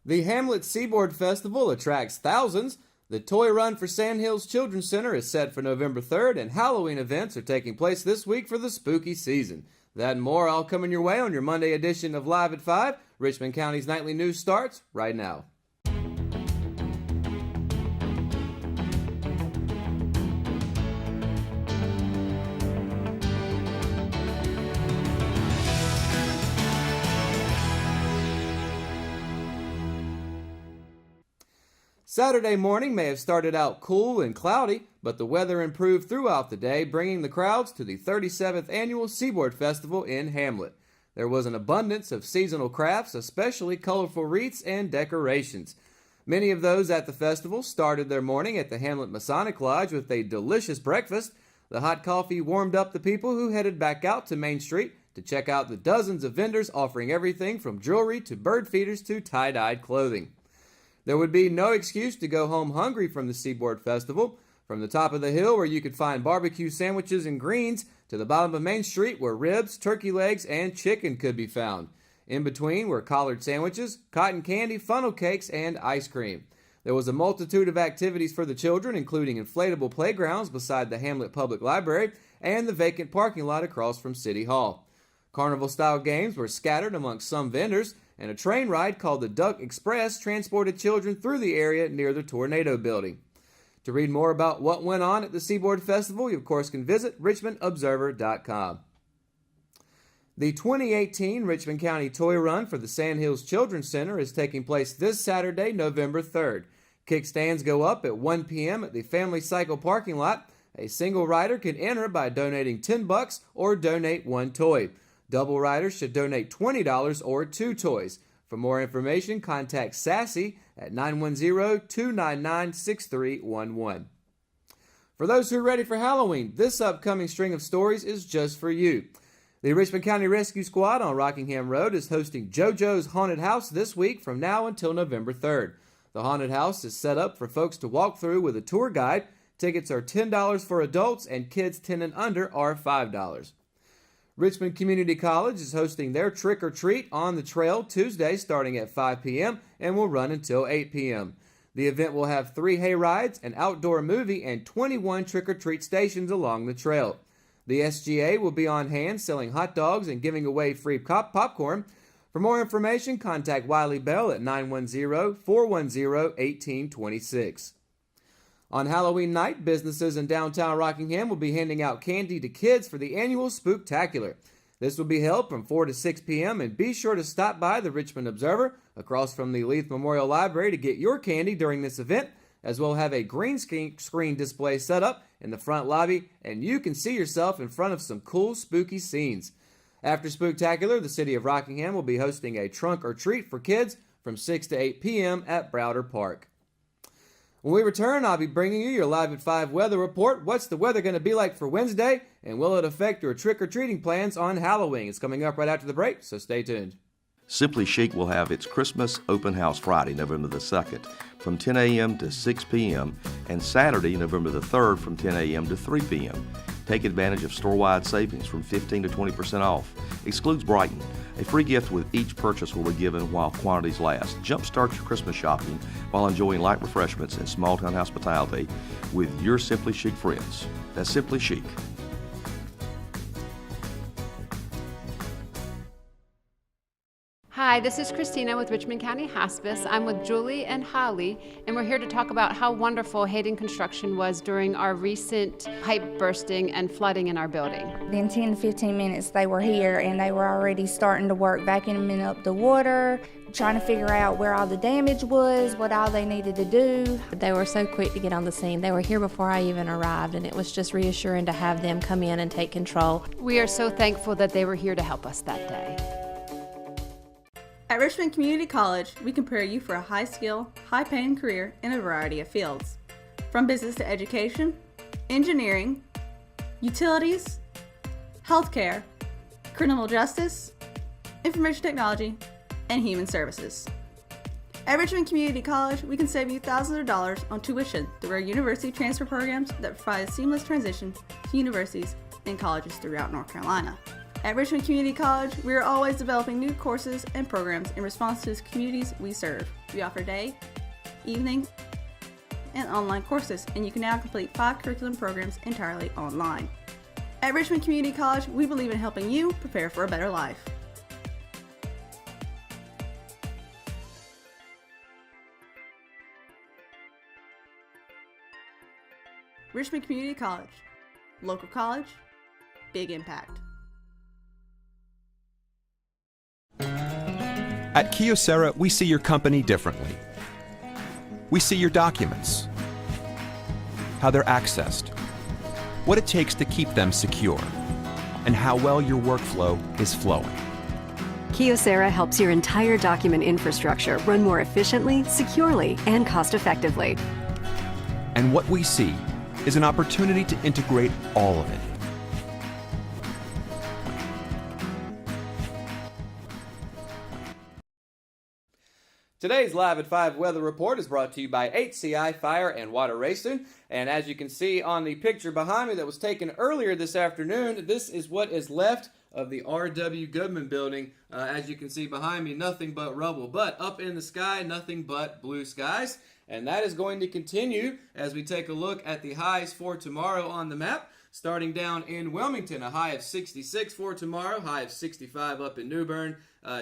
The Hamlet Seaboard Festival attracts thousands. The Toy Run for Sandhills Children's Center is set for November 3rd, and Halloween events are taking place this week for the spooky season. That and more all coming your way on your Monday edition of Live at 5. Richmond County's nightly news starts right now. Saturday morning may have started out cool and cloudy, but the weather improved throughout the day, bringing the crowds to the 37th Annual Seaboard Festival in Hamlet. There was an abundance of seasonal crafts, especially colorful wreaths and decorations. Many of those at the festival started their morning at the Hamlet Masonic Lodge with a delicious breakfast. The hot coffee warmed up the people who headed back out to Main Street to check out the dozens of vendors offering everything from jewelry to bird feeders to tie-dyed clothing. There would be no excuse to go home hungry from the Seaboard Festival. From the top of the hill where you could find barbecue sandwiches and greens to the bottom of Main Street where ribs, turkey legs, and chicken could be found. In between were collared sandwiches, cotton candy, funnel cakes, and ice cream. There was a multitude of activities for the children, including inflatable playgrounds beside the Hamlet Public Library and the vacant parking lot across from City Hall. Carnival-style games were scattered amongst some vendors, and a train ride called the Duck Express transported children through the area near the Tornado Building. To read more about what went on at the Seaboard Festival, you of course can visit richmondobserver.com. The 2018 Richmond County Toy Run for the Sandhills Children's Center is taking place this Saturday, November 3rd. Kickstands go up at 1 p.m. at the Family Cycle parking lot. A single rider can enter by donating $10 or donate one toy. Double riders should donate $20 or 2 toys. For more information, contact Sassy at 910-299-6311. For those who are ready for Halloween, this upcoming string of stories is just for you. The Richmond County Rescue Squad on Rockingham Road is hosting JoJo's Haunted House this week from now until November 3rd. The haunted house is set up for folks to walk through with a tour guide. Tickets are $10 for adults, and kids 10 and under are $5. Richmond Community College is hosting their Trick or Treat on the Trail Tuesday starting at 5 p.m. and will run until 8 p.m. The event will have 3 hay rides, an outdoor movie, and 21 trick or treat stations along the trail. The SGA will be on hand selling hot dogs and giving away free popcorn. For more information, contact Wiley Bell at 910-410-1826. On Halloween night, businesses in downtown Rockingham will be handing out candy to kids for the annual Spooktacular. This will be held from 4 to 6 p.m. and be sure to stop by the Richmond Observer across from the Leith Memorial Library to get your candy during this event, as we'll have a green screen display set up in the front lobby, and you can see yourself in front of some cool spooky scenes. After Spooktacular, the City of Rockingham will be hosting a trunk or treat for kids from 6 to 8 p.m. at Browder Park. When we return, I'll be bringing you your Live at 5 weather report. What's the weather going to be like for Wednesday? And will it affect your trick-or-treating plans on Halloween? It's coming up right after the break, so stay tuned. Simply Chic will have its Christmas Open House Friday, November the 2nd, from 10 a.m. to 6 p.m., and Saturday, November the 3rd, from 10 a.m. to 3 p.m. Take advantage of store-wide savings from 15 to 20% off. Excludes Brighton. A free gift with each purchase will be given while quantities last. Jumpstart your Christmas shopping while enjoying light refreshments and small-town hospitality with your Simply Chic friends. That's Simply Chic. Hi, this is Christina with Richmond County Hospice. I'm with Julie and Holly, and we're here to talk about how wonderful Hayden Construction was during our recent pipe bursting and flooding in our building. In 10 to 15 minutes they were here, and they were already starting to work vacuuming up the water, trying to figure out where all the damage was, what all they needed to do. They were so quick to get on the scene. They were here before I even arrived, and it was just reassuring to have them come in and take control. We are so thankful that they were here to help us that day. At Richmond Community College, we prepare you for a high-skill, high-paying career in a variety of fields. From business to education, engineering, utilities, healthcare, criminal justice, information technology, and human services. At Richmond Community College, we can save you thousands of dollars on tuition through our university transfer programs that provide a seamless transition to universities and colleges throughout North Carolina. At Richmond Community College, we are always developing new courses and programs in response to the communities we serve. We offer day, evening, and online courses, and you can now complete 5 curriculum programs entirely online. At Richmond Community College, we believe in helping you prepare for a better life. Richmond Community College. Local college, big impact. At Kyocera, we see your company differently. We see your documents, how they're accessed, what it takes to keep them secure, and how well your workflow is flowing. Kyocera helps your entire document infrastructure run more efficiently, securely, and cost-effectively. And what we see is an opportunity to integrate all of it. Today's Live at 5 weather report is brought to you by HCI Fire and Water Racing. And as you can see on the picture behind me that was taken earlier this afternoon, this is what is left of the R.W. Goodman building. As you can see behind me, nothing but rubble. But up in the sky, nothing but blue skies. And that is going to continue as we take a look at the highs for tomorrow on the map. Starting down in Wilmington, a high of 66 for tomorrow, high of 65 up in New Bern.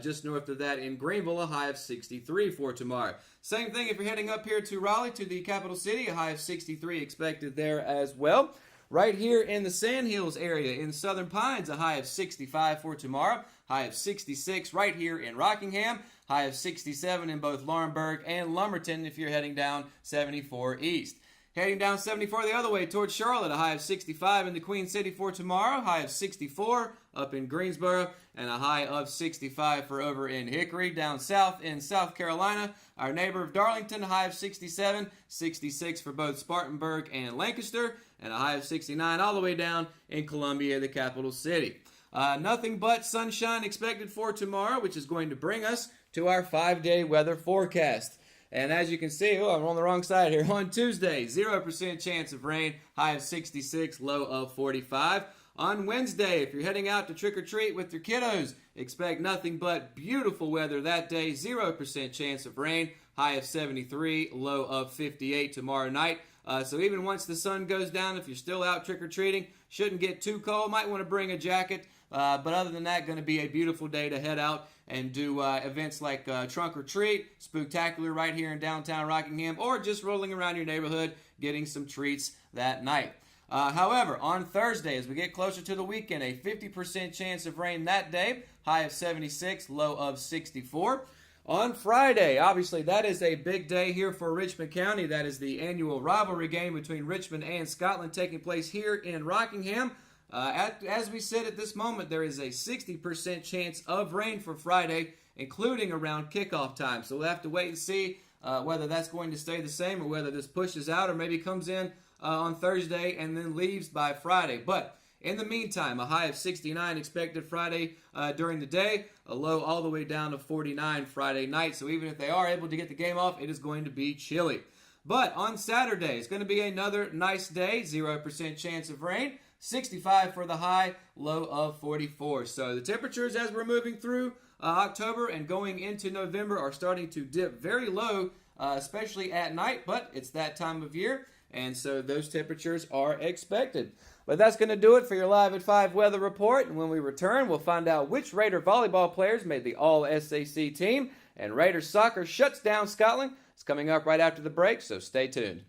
Just north of that in Greenville, a high of 63 for tomorrow. Same thing if you're heading up here to Raleigh, to the capital city, a high of 63 expected there as well. Right here in the Sandhills area in Southern Pines, a high of 65 for tomorrow, high of 66 right here in Rockingham, high of 67 in both Laurinburg and Lumberton if you're heading down 74 east. Heading down 74 the other way towards Charlotte, a high of 65 in the Queen City for tomorrow, high of 64 up in Greensboro, and a high of 65 for over in Hickory. Down south in South Carolina, our neighbor of Darlington, a high of 67, 66 for both Spartanburg and Lancaster, and a high of 69 all the way down in Columbia, the capital city. Nothing but sunshine expected for tomorrow, which is going to bring us to our 5-day weather forecast. And as you can see, I'm on the wrong side here. On Tuesday, 0% chance of rain, high of 66, low of 45. On Wednesday, if you're heading out to trick-or-treat with your kiddos, expect nothing but beautiful weather that day, 0% chance of rain, high of 73, low of 58 tomorrow night. So even once the sun goes down, if you're still out trick-or-treating, shouldn't get too cold. Might want to bring a jacket. But other than that, going to be a beautiful day to head out and do events like Trunk or Treat, Spooktacular right here in downtown Rockingham, or just rolling around your neighborhood getting some treats that night. However, on Thursday, as we get closer to the weekend, a 50% chance of rain that day, high of 76, low of 64. On Friday, obviously, that is a big day here for Richmond County. That is the annual rivalry game between Richmond and Scotland taking place here in Rockingham. As we said at this moment, there is a 60% chance of rain for Friday, including around kickoff time. So we'll have to wait and see whether that's going to stay the same or whether this pushes out or maybe comes in on Thursday and then leaves by Friday. But in the meantime, a high of 69 expected Friday during the day, a low all the way down to 49 Friday night. So even if they are able to get the game off, it is going to be chilly. But on Saturday, it's going to be another nice day, 0% chance of rain. 65 for the high, low of 44. So the temperatures as we're moving through October and going into November are starting to dip very low, especially at night, but it's that time of year, and so those temperatures are expected. But that's going to do it for your Live at 5 weather report, and when we return, we'll find out which Raider volleyball players made the All-SAC team, and Raider soccer shuts down Scotland. It's coming up right after the break, so stay tuned.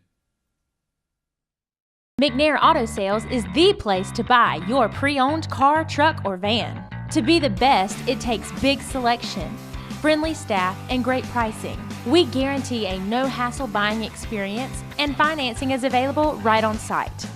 McNair Auto Sales is the place to buy your pre-owned car, truck, or van. To be the best, it takes big selection, friendly staff, and great pricing. We guarantee a no-hassle buying experience, and financing is available right on site.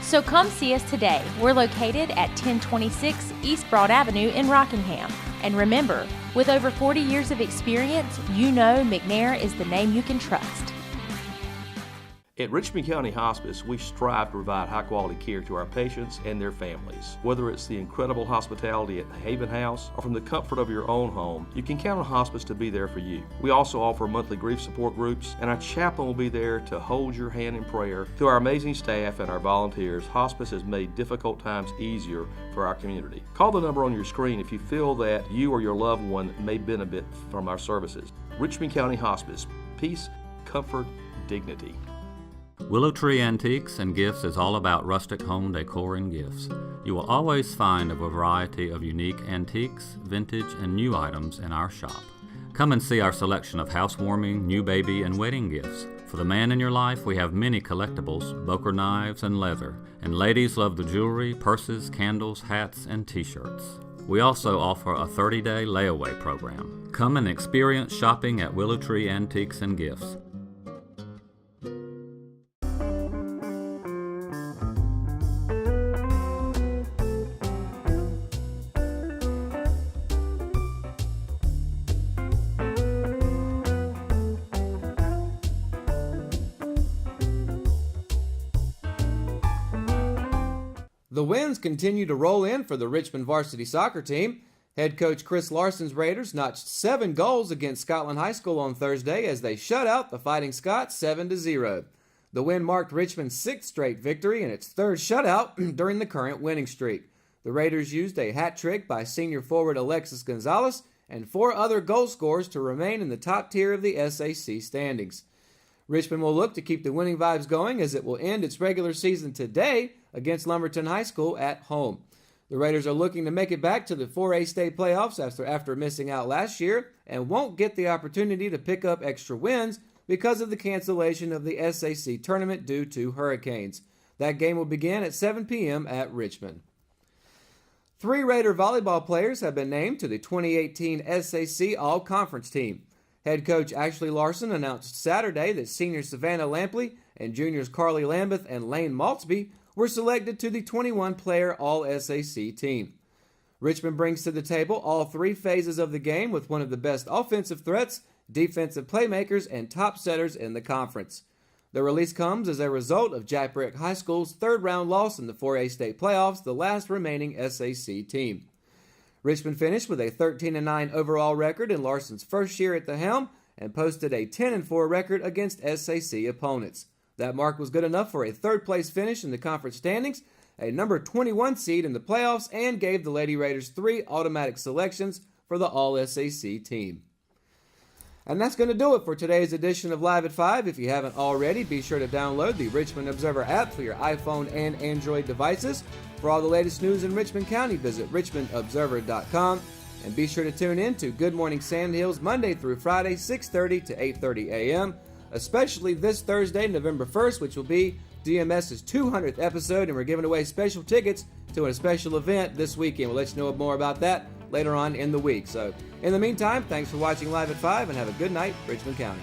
So come see us today. We're located at 1026 East Broad Avenue in Rockingham. And remember, with over 40 years of experience, you know McNair is the name you can trust. At Richmond County Hospice, we strive to provide high-quality care to our patients and their families. Whether it's the incredible hospitality at the Haven House or from the comfort of your own home, you can count on hospice to be there for you. We also offer monthly grief support groups, and our chaplain will be there to hold your hand in prayer. Through our amazing staff and our volunteers, hospice has made difficult times easier for our community. Call the number on your screen if you feel that you or your loved one may benefit from our services. Richmond County Hospice. Peace, comfort, dignity. Willow Tree Antiques and Gifts is all about rustic home decor and gifts. You will always find a variety of unique antiques, vintage, and new items in our shop. Come and see our selection of housewarming, new baby, and wedding gifts. For the man in your life, we have many collectibles, Boker knives, and leather. And ladies love the jewelry, purses, candles, hats, and t-shirts. We also offer a 30-day layaway program. Come and experience shopping at Willow Tree Antiques and Gifts. The wins continue to roll in for the Richmond varsity soccer team. Head coach Chris Larson's Raiders notched 7 goals against Scotland High School on Thursday as they shut out the Fighting Scots 7-0. The win marked Richmond's 6th straight victory and its 3rd shutout during the current winning streak. The Raiders used a hat trick by senior forward Alexis Gonzalez and 4 other goal scorers to remain in the top tier of the SAC standings. Richmond will look to keep the winning vibes going as it will end its regular season today against Lumberton High School at home. The Raiders are looking to make it back to the 4A state playoffs after missing out last year and won't get the opportunity to pick up extra wins because of the cancellation of the SAC tournament due to hurricanes. That game will begin at 7 p.m. at Richmond. 3 Raider volleyball players have been named to the 2018 SAC All-Conference team. Head coach Ashley Larson announced Saturday that seniors Savannah Lampley and juniors Carly Lambeth and Lane Maltsby were selected to the 21-player All-SAC team. Richmond brings to the table all 3 phases of the game with one of the best offensive threats, defensive playmakers, and top setters in the conference. The release comes as a result of Jack Brick High School's 3rd-round loss in the 4A state playoffs, the last remaining SAC team. Richmond finished with a 13-9 overall record in Larson's first year at the helm and posted a 10-4 record against SAC opponents. That mark was good enough for a 3rd-place finish in the conference standings, a number 21 seed in the playoffs, and gave the Lady Raiders 3 automatic selections for the All-SAC team. And that's going to do it for today's edition of Live at 5. If you haven't already, be sure to download the Richmond Observer app for your iPhone and Android devices. For all the latest news in Richmond County, visit richmondobserver.com. And be sure to tune in to Good Morning Sand Hills Monday through Friday, 6:30 to 8:30 a.m., especially this Thursday, November 1st, which will be DMS's 200th episode, and we're giving away special tickets to a special event this weekend. We'll let you know more about that later on in the week. So, in the meantime, thanks for watching Live at 5, and have a good night, Richmond County.